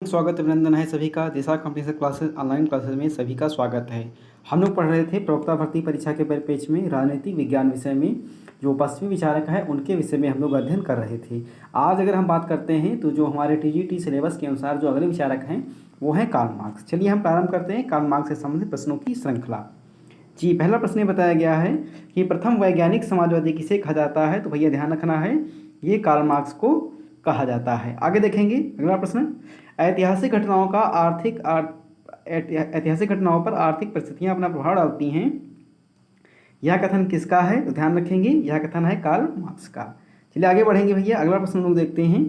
स्वागत अभिनंदन है सभी का। दिशा कंपटीशन क्लासेस ऑनलाइन क्लासेस में सभी का स्वागत है। हम लोग पढ़ रहे थे प्रवक्ता भर्ती परीक्षा के परिपेक्ष में राजनीतिक विज्ञान विषय में जो पश्चिमी विचारक है उनके विषय में हम लोग अध्ययन कर रहे थे। आज अगर हम बात करते हैं तो जो हमारे टीजीटी सिलेबस के अनुसार जो अगले विचारक हैं वो हैं कार्ल मार्क्स। चलिए हम प्रारंभ करते हैं कार्ल मार्क्स से संबंधित प्रश्नों की श्रृंखला। जी, पहला प्रश्न ये बताया गया है कि प्रथम वैज्ञानिक समाजवादी किसे कहा जाता है। तो भैया ध्यान रखना है, ये कार्ल मार्क्स को कहा जाता है। आगे देखेंगे अगला प्रश्न, ऐतिहासिक घटनाओं पर आर्थिक परिस्थितियां अपना प्रभाव डालती हैं, यह कथन किसका है। तो ध्यान रखेंगे यह कथन है कार्ल मार्क्स का। चलिए आगे बढ़ेंगे भैया, अगला प्रश्न लोग देखते हैं।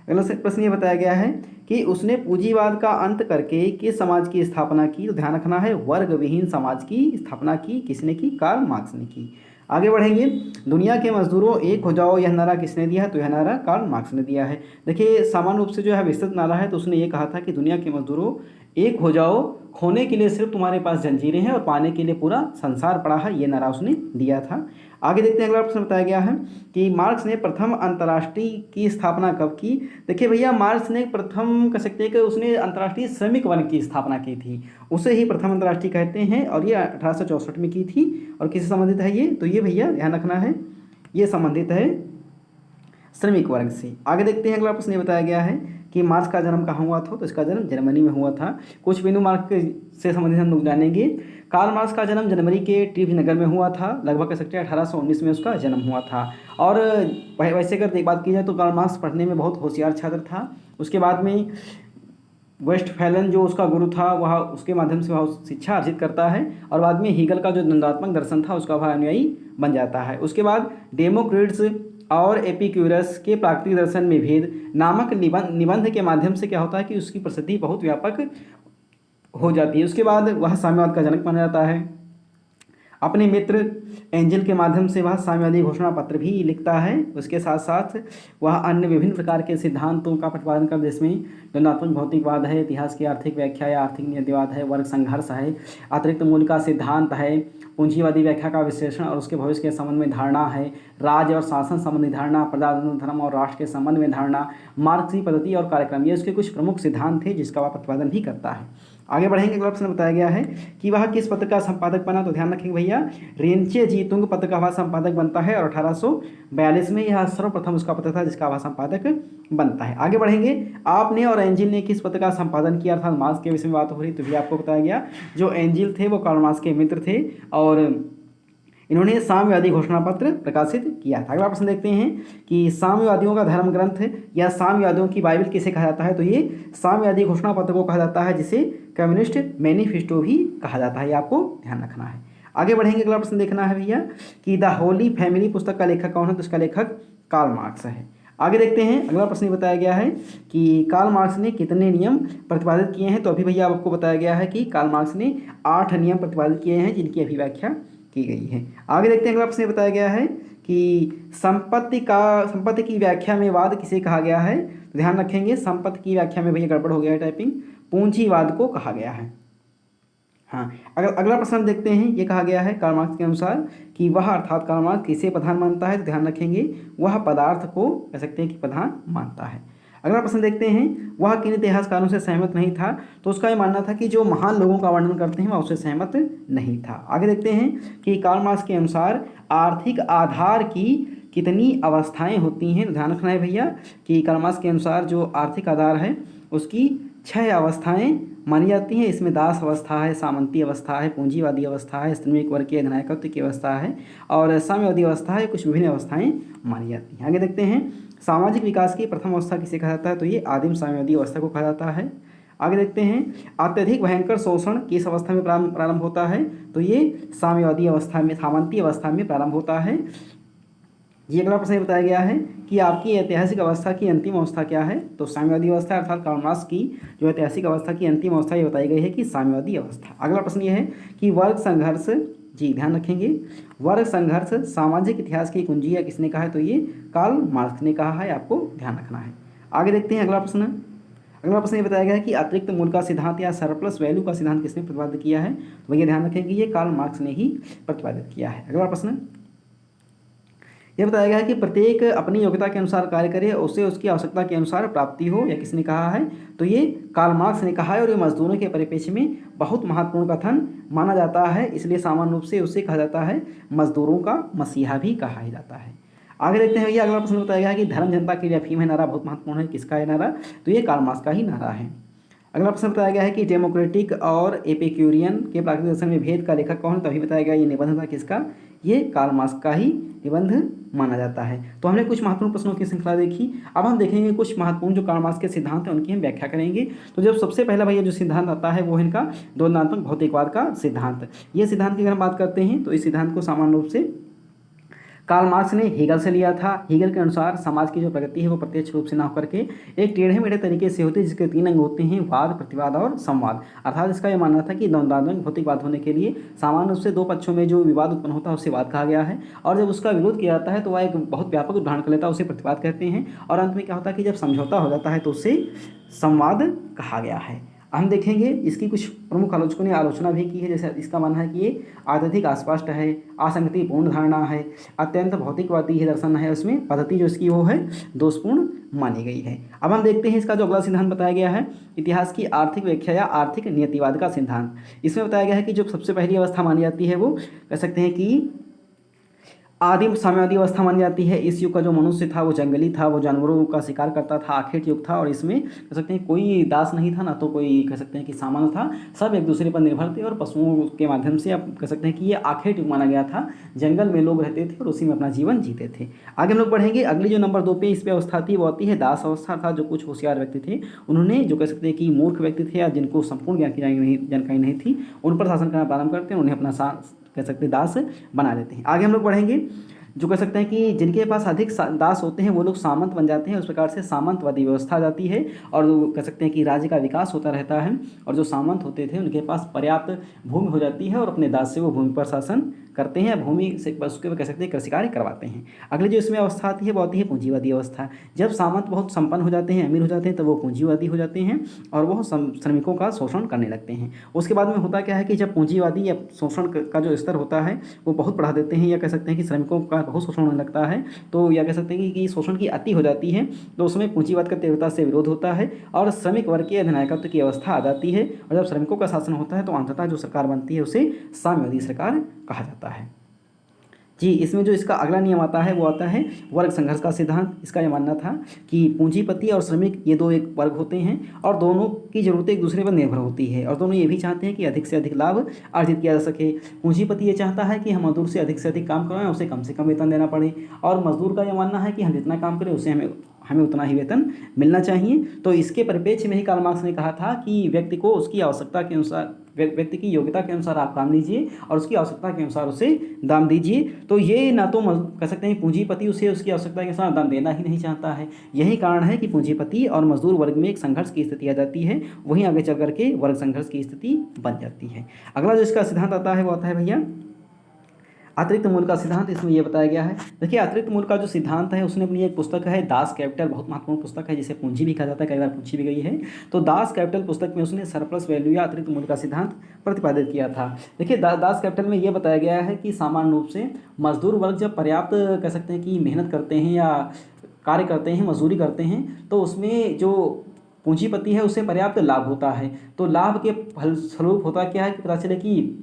अगला प्रश्न ये बताया गया है कि उसने पूंजीवाद का अंत करके किस समाज की स्थापना की। तो ध्यान रखना है वर्ग विहीन समाज की स्थापना की किसने की, कार्ल मार्क्स ने की। आगे बढ़ेंगे, दुनिया के मजदूरों एक हो जाओ यह नारा किसने दिया है। तो यह नारा कार्ल मार्क्स ने दिया है। देखिए सामान्य रूप से जो है विस्तृत नारा है, तो उसने ये कहा था कि दुनिया के मजदूरों एक हो जाओ, खोने के लिए सिर्फ तुम्हारे पास जंजीरें हैं और पाने के लिए पूरा संसार पड़ा है, ये नारा उसने दिया था। आगे देखते हैं, अगला प्रश्न बताया गया है कि मार्क्स ने प्रथम अंतर्राष्ट्रीय की स्थापना कब की। देखिए भैया मार्क्स ने प्रथम कह सकते हैं कि उसने अंतर्राष्ट्रीय श्रमिक वर्ग की स्थापना की थी, उसे ही प्रथम अंतर्राष्ट्रीय कहते हैं और ये 1864 में की थी। और किससे संबंधित है ये, तो ये भैया ध्यान रखना है ये संबंधित है श्रमिक वर्ग से। आगे देखते हैं, अगला प्रश्न ये बताया गया है कि मार्क्स का जन्म कहाँ हुआ था। तो इसका जन्म जर्मनी में हुआ था। कुछ बिंदु मार्क्स से संबंधित हम लोग जानेंगे। कार्ल मार्क्स का जन्म जर्मनी के ट्यूरिंग नगर में हुआ था, लगभग कह सकते हैं 1819 में उसका जन्म हुआ था। और वैसे अगर बात की जाए तो कार्ल मार्क्स पढ़ने में बहुत होशियार छात्र था। उसके बाद में वेस्टफैलन जो उसका गुरु था वह उसके माध्यम से वह शिक्षा अर्जित करता है और बाद में हीगल का जो द्वंद्वात्मक दर्शन था उसका वह अनुयायी बन जाता है। उसके बाद डेमोक्रिट्स और एपिक्यूरस के प्राकृतिक दर्शन में भेद नामक निबंध के माध्यम से क्या होता है कि उसकी प्रसिद्धि बहुत व्यापक हो जाती है। उसके बाद वह साम्यवाद का जनक माना जाता है। अपने मित्र एंजल के माध्यम से वह साम्यवादी घोषणा पत्र भी लिखता है। उसके साथ साथ वह अन्य विभिन्न प्रकार के सिद्धांतों का प्रतिपादन कर, जिसमें द्वंद्वात्मक भौतिकवाद है, इतिहास की आर्थिक व्याख्या या आर्थिक नियतिवाद है, वर्ग संघर्ष है, अतिरिक्त मूल्य का सिद्धांत है, पूंजीवादी व्याख्या का विश्लेषण और उसके भविष्य के संबंध में धारणा है, राज्य और शासन संबंधी धारणा, प्रजातंत्र धर्म और राष्ट्र के संबंध में धारणा, मार्क्सी पद्धति और कार्यक्रम, ये उसके कुछ प्रमुख सिद्धांत थे जिसका वह प्रतिपादन भी करता है। आगे बढ़ेंगे, अगला प्रश्न बताया गया है कि वह किस पत्र का संपादक बना। तो ध्यान रखेंगे भैया रेंचे जीतुंग पत्र का वह संपादक बनता है और 1842 में यह सर्वप्रथम उसका पत्र था जिसका वह संपादक बनता है। आगे बढ़ेंगे, आपने और एंजिल ने किस पत्र का संपादन किया, अर्थात मार्क्स के विषय में बात हो रही तो भी आपको बताया गया। जो एंजिल थे वो कार्ल मार्क्स के मित्र थे और इन्होंने साम्यवादी घोषणा पत्र प्रकाशित किया था। अगला प्रश्न देखते हैं कि साम्यवादियों का धर्म ग्रंथ या साम्यवादियों की बाइबल किसे कहा जाता है। तो ये साम्यवादी घोषणा पत्र को कहा जाता है, जिसे कम्युनिस्ट मैनिफेस्टो भी कहा जाता है, ये आपको ध्यान रखना है। आगे बढ़ेंगे, अगला प्रश्न देखना है भैया कि द होली फैमिली पुस्तक का लेखक कौन है। तो इसका लेखक कार्ल मार्क्स है। आगे देखते हैं, अगला प्रश्न बताया गया है कि कार्ल मार्क्स ने कितने नियम प्रतिपादित किए हैं। तो अभी भैया आपको बताया गया है कि कार्ल मार्क्स ने 8 नियम प्रतिपादित किए हैं जिनकी अभी व्याख्या की गई है। आगे देखते हैं, अगला प्रश्न बताया गया है कि संपत्ति की व्याख्या में वाद किसे कहा गया है। तो ध्यान रखेंगे संपत्ति की व्याख्या में भैया गड़बड़ हो गया है टाइपिंग, पूंजीवाद को कहा गया है। हाँ, अगर अगला प्रश्न देखते हैं, ये कहा गया है कार्ल मार्क्स के अनुसार कि वह अर्थात कार्ल मार्क्स किसे प्रधान मानता है। तो ध्यान रखेंगे वह पदार्थ को कह सकते हैं कि प्रधान मानता है। अगला प्रश्न देखते हैं, वह किन इतिहासकारों से सहमत नहीं था। तो उसका ये मानना था कि जो महान लोगों का वर्णन करते हैं वह उससे सहमत नहीं था। आगे देखते हैं कि कार्ल मार्क्स के अनुसार आर्थिक आधार की कितनी अवस्थाएं होती हैं। तो ध्यान रखना है भैया कि कार्ल मार्क्स के अनुसार जो आर्थिक आधार है उसकी 6 अवस्थाएं मानी जाती हैं। इसमें दास अवस्था है, सामंती अवस्था है, पूंजीवादी अवस्था है, श्रमिक वर्ग के अधिनायकत्व की अवस्था है और साम्यवादी अवस्था है। कुछ विभिन्न अवस्थाएं मानी जाती हैं। आगे देखते हैं, सामाजिक विकास की प्रथम अवस्था किसे कहा जाता है। तो ये आदिम साम्यवादी अवस्था को कहा जाता है। आगे देखते हैं, अत्यधिक भयंकर शोषण किस अवस्था में प्रारंभ होता है। तो ये साम्यवादी अवस्था में, सामंती अवस्था में प्रारंभ होता है। ये अगला प्रश्न बताया गया है कि आपकी ऐतिहासिक अवस्था की अंतिम अवस्था क्या है। तो साम्यवादी अवस्था अर्थात कार्ल मार्क्स की जो ऐतिहासिक अवस्था की अंतिम अवस्था ये बताई गई है कि साम्यवादी अवस्था। अगला प्रश्न ये है कि वर्ग संघर्ष, जी ध्यान रखेंगे वर्ग संघर्ष सामाजिक इतिहास की कुंजी है किसने कहा है। तो ये कार्ल मार्क्स ने कहा है, आपको ध्यान रखना है। आगे देखते हैं अगला प्रश्न। अगला प्रश्न ये बताया गया है कि अतिरिक्त मूल्य का सिद्धांत या सरप्लस वैल्यू का सिद्धांत किसने प्रतिपादित किया है। तो भैया ध्यान रखेंगे ये कार्ल मार्क्स ने ही प्रतिपादित किया है। अगला प्रश्न ये बताया गया है कि प्रत्येक अपनी योग्यता के अनुसार कार्य करे, उसे उसकी आवश्यकता के अनुसार प्राप्ति हो, या किसने कहा है, तो ये कार्ल मार्क्स ने कहा है। और ये मजदूरों के परिप्रेक्ष्य में बहुत महत्वपूर्ण कथन माना जाता है, इसलिए सामान्य रूप से उसे कहा जाता है मजदूरों का मसीहा भी कहा जाता है। आगे देखते हैं भैया, अगला प्रश्न बताया गया है कि धर्म जनता के लिए अफीम है नारा बहुत महत्वपूर्ण है, किसका है नारा, तो ये कार्ल मार्क्स का ही नारा है। अगला प्रश्न बताया गया है कि डेमोक्रेटिक और एपिक्यूरियन के प्राकृतिक दर्शन में भेद का लेखक कौन है, तो अभी बताया गया ये निबंध था किसका, ये कार्ल मार्क्स का ही निबंध माना जाता है। तो हमने कुछ महत्वपूर्ण प्रश्नों की श्रृंखला देखी। अब हम देखेंगे कुछ महत्वपूर्ण जो कार्ल मार्क्स के सिद्धांत हैं उनकी हम व्याख्या करेंगे। तो जब सबसे पहला भैया जो सिद्धांत आता है वो है इनका द्वंद्वात्मक भौतिकवाद का सिद्धांत। ये सिद्धांत की अगर हम बात करते हैं तो इस सिद्धांत को सामान्य रूप से कार्ल मार्क्स ने हीगल से लिया था। हीगल के अनुसार समाज की जो प्रगति है वो प्रत्यक्ष रूप से ना होकर के एक टेढ़े मेढ़े तरीके से होती है, जिसके 3 अंग होते हैं, वाद, प्रतिवाद और संवाद। अर्थात इसका यह मानना था कि द्वंद्वात्मक भौतिकवाद होने के लिए सामान्य रूप से 2 पक्षों में जो विवाद उत्पन्न होता है उसे वाद कहा गया है, और जब उसका विरोध किया जाता है तो वह एक बहुत व्यापक उदाहरण कर लेता है, उसे प्रतिवाद कहते हैं, और अंत में क्या होता है कि जब समझौता हो जाता है तो उसे संवाद कहा गया है। हम देखेंगे इसकी कुछ प्रमुख आलोचकों ने आलोचना भी की है, जैसे इसका मानना है कि ये अत्यधिक अस्पष्ट है, असंगतिपूर्ण धारणा है, अत्यंत भौतिकवादी है दर्शन है, उसमें पद्धति जो इसकी वो है दोषपूर्ण मानी गई है। अब हम देखते हैं इसका जो अगला सिद्धांत बताया गया है, इतिहास की आर्थिक व्याख्या या आर्थिक नियतिवाद का सिद्धांत। इसमें बताया गया है कि जो सबसे पहली अवस्था मानी जाती है वो कह सकते हैं कि आदिम साम्यवादी अवस्था मानी जाती है। इस युग का जो मनुष्य था वो जंगली था, वो जानवरों का शिकार करता था, आखेट युग था, और इसमें कह सकते हैं कोई दास नहीं था, ना तो कोई कह सकते हैं कि सामान्य था, सब एक दूसरे पर निर्भर थे, और पशुओं के माध्यम से आप कह सकते हैं कि ये आखेट युग माना गया था। जंगल में लोग रहते थे और उसी में अपना जीवन जीते थे। आगे हम लोग बढ़ेंगे, अगली जो नंबर 2 पे इस पे अवस्था थी वो आती है दास अवस्था था। जो कुछ होशियार व्यक्ति थे उन्होंने, जो कह सकते हैं कि मूर्ख व्यक्ति थे या जिनको संपूर्ण ज्ञान की जानकारी नहीं थी, उन पर शासन करना प्रारंभ करते हैं, उन्हें अपना कह सकते हैं दास बना देते हैं। आगे हम लोग बढ़ेंगे, जो कह सकते हैं कि जिनके पास अधिक दास होते हैं वो लोग सामंत बन जाते हैं, उस प्रकार से सामंतवादी व्यवस्था आ जाती है, और जो कह सकते हैं कि राज्य का विकास होता रहता है, और जो सामंत होते थे उनके पास पर्याप्त भूमि हो जाती है, और अपने दास से वो भूमि पर शासन करते हैं, भूमि से उसके कह सकते हैं कृषि कार्य करवाते हैं। अगली जो इसमें अवस्था आती है वो आती है पूंजीवादी अवस्था। जब सामंत बहुत संपन्न हो जाते हैं, अमीर हो जाते हैं, तो वो पूंजीवादी हो जाते हैं और वो श्रमिकों का शोषण करने लगते हैं। उसके बाद में होता क्या है कि जब पूंजीवादी या शोषण का जो स्तर होता है वो बहुत बढ़ा देते हैं, या कह सकते हैं कि श्रमिकों का बहुत शोषण होने लगता है, तो या कह सकते हैं कि शोषण की अति हो जाती है, तो उसमें पूंजीवाद का तीव्रता से विरोध होता है और श्रमिक वर्ग के अधिनायकत्व की अवस्था आ जाती है। और जब श्रमिकों का शासन होता है तो अंततः जो सरकार बनती है उसे साम्यवादी सरकार कहा जाता है। जी, इसमें जो इसका अगला नियम आता है वो आता है वर्ग संघर्ष का सिद्धांत। इसका यह मानना था कि पूंजीपति और श्रमिक ये दो एक वर्ग होते हैं, और दोनों की ज़रूरतें एक दूसरे पर निर्भर होती है, और दोनों ये भी चाहते हैं कि अधिक से अधिक लाभ अर्जित किया जा सके। पूंजीपति ये चाहता है कि हम मजदूर से अधिक काम करवाएं, उसे कम से कम वेतन देना पड़े, और मजदूर का यह मानना है कि हम जितना काम करें उसे हमें उतना ही वेतन मिलना चाहिए। तो इसके परिप्रेक्ष्य में ही कार्ल मार्क्स ने कहा था कि व्यक्ति को उसकी आवश्यकता के अनुसार, व्यक्ति की योग्यता के अनुसार आप काम दीजिए और उसकी आवश्यकता के अनुसार उसे दाम दीजिए। तो ये ना तो कह सकते हैं पूंजीपति उसे उसकी आवश्यकता के अनुसार दाम देना ही नहीं चाहता है। यही कारण है कि पूंजीपति और मजदूर वर्ग में एक संघर्ष की स्थिति आ जाती है, वहीं आगे चल करके वर्ग संघर्ष की स्थिति बन जाती है। अगला जो इसका सिद्धांत आता है वो आता है भैया अतिरिक्त मूल्य का सिद्धांत। इसमें यह बताया गया है, देखिए अतिरिक्त मूल्य का जो सिद्धांत है उसने अपनी एक पुस्तक है दास कैपिटल, बहुत महत्वपूर्ण पुस्तक है जिसे पूंजी भी कहा जाता है, कई बार पूछी भी गई है। तो दास कैपिटल पुस्तक में उसने सरप्लस वैल्यू या अतिरिक्त मूल्य का सिद्धांत प्रतिपादित किया था। देखिए दास कैपिटल में यह बताया गया है कि सामान्य रूप से मजदूर वर्ग जब पर्याप्त कह सकते हैं कि मेहनत करते हैं या कार्य करते हैं, मजदूरी करते हैं, तो उसमें जो पूंजीपति है उसे पर्याप्त लाभ होता है। तो लाभ के फलस्वरूप होता क्या है कि पता चले कि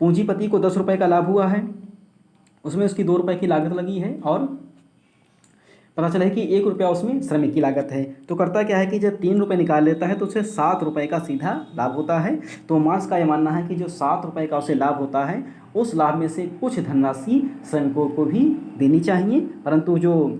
पूंजीपति को 10 रुपये का लाभ हुआ है, उसमें उसकी 2 रुपये की लागत लगी है, और पता चला है कि 1 रुपया उसमें श्रमिक की लागत है। तो करता क्या है कि जब 3 रुपये निकाल लेता है तो उसे 7 रुपये का सीधा लाभ होता है। तो मार्क्स का यह मानना है कि जो 7 रुपये का उसे लाभ होता है उस लाभ में से कुछ धनराशि श्रमिकों को भी देनी चाहिए, परंतु जो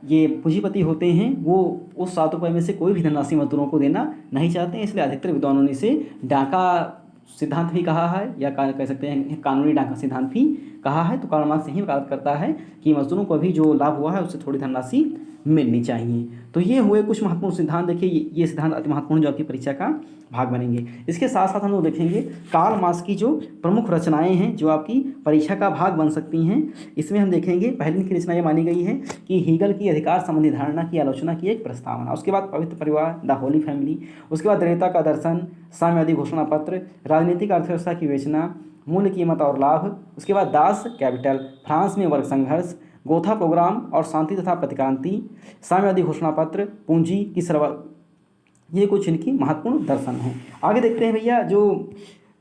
ये पूंजीपति होते हैं वो उस 7 रुपये में से कोई भी धनराशि मजदूरों को देना नहीं चाहते हैं। इसलिए अधिकतर विद्वानों ने इसे डाका सिद्धांत भी कहा है, या कह सकते हैं कानूनी डाका सिद्धांत भी कहा है। तो कार्ल मार्क्स यही वकालत करता है कि मजदूरों को भी जो लाभ हुआ है उससे थोड़ी धनराशि मिलनी चाहिए। तो ये हुए कुछ महत्वपूर्ण सिद्धांत। देखिए ये सिद्धांत अति महत्वपूर्ण जो आपकी परीक्षा का भाग बनेंगे। इसके साथ साथ हम लोग देखेंगे कार्ल मार्क्स की जो प्रमुख रचनाएं हैं जो आपकी परीक्षा का भाग बन सकती हैं। इसमें हम देखेंगे पहली की रचना ये मानी गई है कि हीगल की अधिकार संबंधी धारणा की आलोचना की एक प्रस्तावना, उसके बाद पवित्र परिवार, द होली फैमिली, उसके बाद दृढ़ता का दर्शन, साम्यवादी घोषणा पत्र, राजनीतिक अर्थव्यवस्था की विवेचना, मूल्य, कीमत और लाभ। उसके बाद दास कैपिटल, फ्रांस में वर्ग संघर्ष, गोथा प्रोग्राम और शांति तथा प्रतिक्रांति, साम्यवादी घोषणा पत्र, पूंजी की ये कुछ इनकी महत्वपूर्ण दर्शन हैं। आगे देखते हैं भैया, जो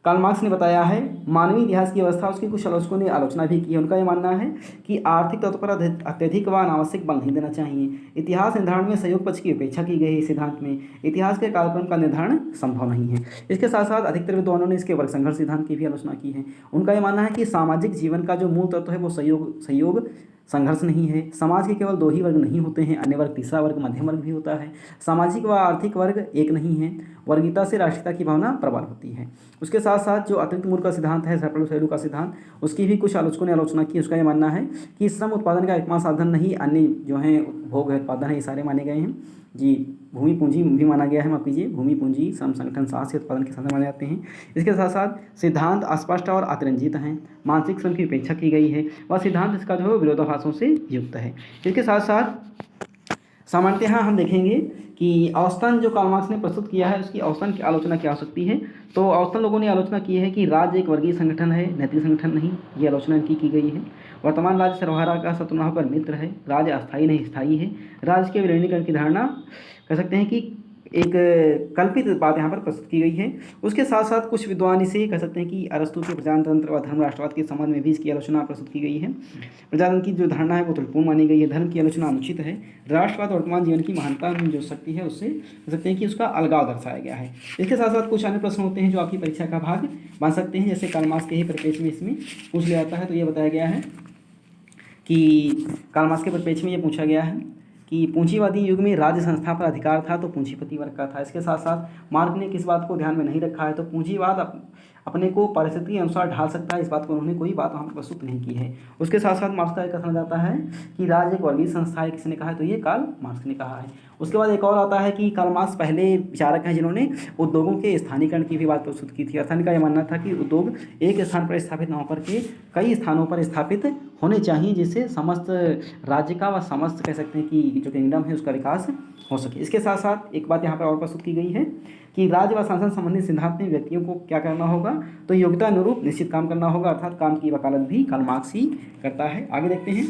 कार्ल मार्क्स ने बताया है मानवीय इतिहास की अवस्था, उसकी कुछ आलोचकों ने आलोचना भी की है। उनका ये मानना है कि आर्थिक तौर पर अत्यधिक व अनावश्यक बल नहीं देना चाहिए। इतिहास निर्धारण में सहयोग पक्ष की उपेक्षा की गई है। सिद्धांत में इतिहास के कालक्रम का निर्धारण संभव नहीं है। इसके साथ साथ अधिकतर विद्वानों ने इसके वर्ग संघर्ष सिद्धांत की भी आलोचना की है। उनका ये मानना है कि सामाजिक जीवन का जो मूल तत्व है वो सहयोग संघर्ष नहीं है। समाज के केवल दो ही वर्ग नहीं होते हैं, अन्य वर्ग, तीसरा वर्ग, मध्यम वर्ग भी होता है। सामाजिक व आर्थिक वर्ग एक नहीं है। वर्गीयता से राष्ट्रीयता की भावना प्रबल होती है। उसके साथ साथ जो अतिरिक्त मूल्य का सिद्धांत है, सर्वपल्लू का सिद्धांत, उसकी भी कुछ आलोचकों ने आलोचना की। उसका ये मानना है कि श्रम उत्पादन का एकमात्र साधन नहीं, अन्य जो हैं उपभोग है, उत्पादन है, ये सारे माने गए हैं जी। भूमि पूंजी भी माना गया है, माफ कीजिए, भूमि पूंजी श्रम संगठन साहस से उत्पादन के साधन माने जाते हैं। इसके साथ साथ सिद्धांत अस्पष्ट और अतिरंजित हैं। मानसिक श्रम की उपेक्षा की गई है। वह सिद्धांत इसका जो है विरोधाभासों से युक्त है। इसके साथ साथ सामान्यतः हम देखेंगे कि औसतन जो कार्ल मार्क्स ने प्रस्तुत किया है उसकी औसतन की आलोचना क्या हो सकती है। तो औसतन लोगों ने आलोचना की है कि राज्य एक वर्गीय संगठन है, नैतिक संगठन नहीं। ये आलोचना इनकी की गई है। वर्तमान राज्य सर्वहारा का शत्रुनाह पर मित्र है। राज्य अस्थायी नहीं स्थायी है। राज्य के विलीनीकरण की धारणा कह सकते हैं कि एक कल्पित बात यहाँ पर प्रस्तुत की गई है। उसके साथ साथ कुछ विद्वान इसे कह सकते हैं कि अरस्तु के प्रजातंत्र व धर्म राष्ट्रवाद के संबंध में भी इसकी आलोचना प्रस्तुत की गई है। प्रजातंत्र की जो धारणा है वो त्रुटिपूर्ण मानी गई है। धर्म की आलोचना अनुचित है। राष्ट्रवाद वर्तमान जीवन की महानता में जो शक्ति है उससे कह सकते हैं कि उसका अलगाव दर्शाया गया है। इसके साथ साथ कुछ अन्य प्रश्न होते हैं जो आपकी परीक्षा का भाग बन सकते हैं। जैसे कार्ल मार्क्स के ही परिप्रेक्ष्य में इसमें पूछ लिया जाता है। तो ये बताया गया है कि कार्ल मार्क्स के परिप्रेक्ष्य में ये पूछा गया है कि पूंजीवादी युग में राज्य संस्था पर अधिकार था तो पूंजीपति वर्ग का था। इसके साथ साथ मार्क्स ने किस बात को ध्यान में नहीं रखा है, तो पूंजीवाद अपने को परिस्थिति के अनुसार ढाल सकता है। इस बात को उन्होंने कोई बात वहाँ पर प्रस्तुत नहीं की है। उसके साथ साथ मार्क्स का एक कथन जाता है कि राज्य एक वर्गीय संस्था है। किसने कहा है, तो ये कार्ल मार्क्स ने कहा है। उसके बाद एक और आता है कि कार्ल मार्क्स पहले विचारक हैं जिन्होंने उद्योगों के स्थानीकरण की भी बात प्रस्तुत की थी। अर्थात का यह मानना था कि उद्योग एक स्थान पर स्थापित न होकर के कई स्थानों पर स्थापित होने चाहिए, जिससे समस्त राज्य का व समस्त कह सकते हैं कि जो किंगडम है उसका विकास हो सके। इसके साथ साथ एक बात यहाँ पर और प्रस्तुत की गई है कि राज्य व शासन संबंधी सिद्धांत में व्यक्तियों को क्या करना होगा, तो योग्यता अनुरूप निश्चित काम करना होगा। अर्थात काम की वकालत भी कार्ल मार्क्स ही करता है। आगे देखते हैं।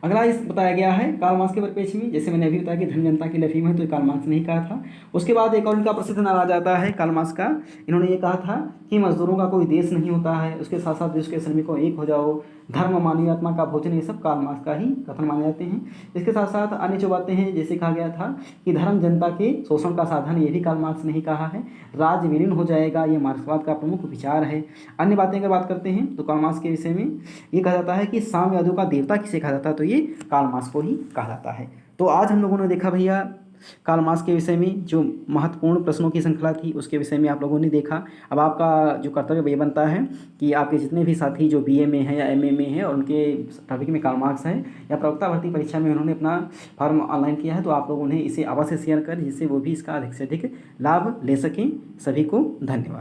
अगला इस बताया गया है कार्ल मार्क्स के परिप्रेक्ष्य में, जैसे मैंने अभी बताया कि धन जनता की लफीम है, तो कार्ल मार्क्स ने ही कहा था। उसके बाद एक और इनका प्रसिद्ध नारा जाता है कार्ल मार्क्स का। इन्होंने ये कहा था कि मजदूरों का कोई देश नहीं होता है। उसके साथ साथ देश के श्रमिकों एक हो जाओ, धर्म मानवीय आत्मा का भोजन, ये सब कार्ल मार्क्स का ही कथन माने जाते हैं। इसके साथ साथ अन्य जो बातें हैं, जैसे कहा गया था कि धर्म जनता के शोषण का साधन, ये भी कार्ल मार्क्स ने ही कहा है। राज्य विलीन हो जाएगा, ये मार्क्सवाद का प्रमुख विचार है। अन्य बातें अगर बात करते हैं तो कार्ल मार्क्स के विषय में ये कहा जाता है कि साम्यवादियों का देवता किसे कहा जाता है, तो ये कार्ल मार्क्स को ही कहा जाता है। तो आज हम लोगों ने देखा भैया कार्ल मार्क्स के विषय में जो महत्वपूर्ण प्रश्नों की श्रृंखला थी उसके विषय में आप लोगों ने देखा। अब आपका जो कर्तव्य ये बनता है कि आपके जितने भी साथी जो बीए में हैं या एमए में हैं और उनके टॉपिक में कार्ल मार्क्स है या प्रवक्ता भर्ती परीक्षा में उन्होंने अपना फॉर्म ऑनलाइन किया है, तो आप लोगों ने इसे अवश्य शेयर कर, जिससे वो भी इसका अधिक से अधिक लाभ ले सकें। सभी को धन्यवाद।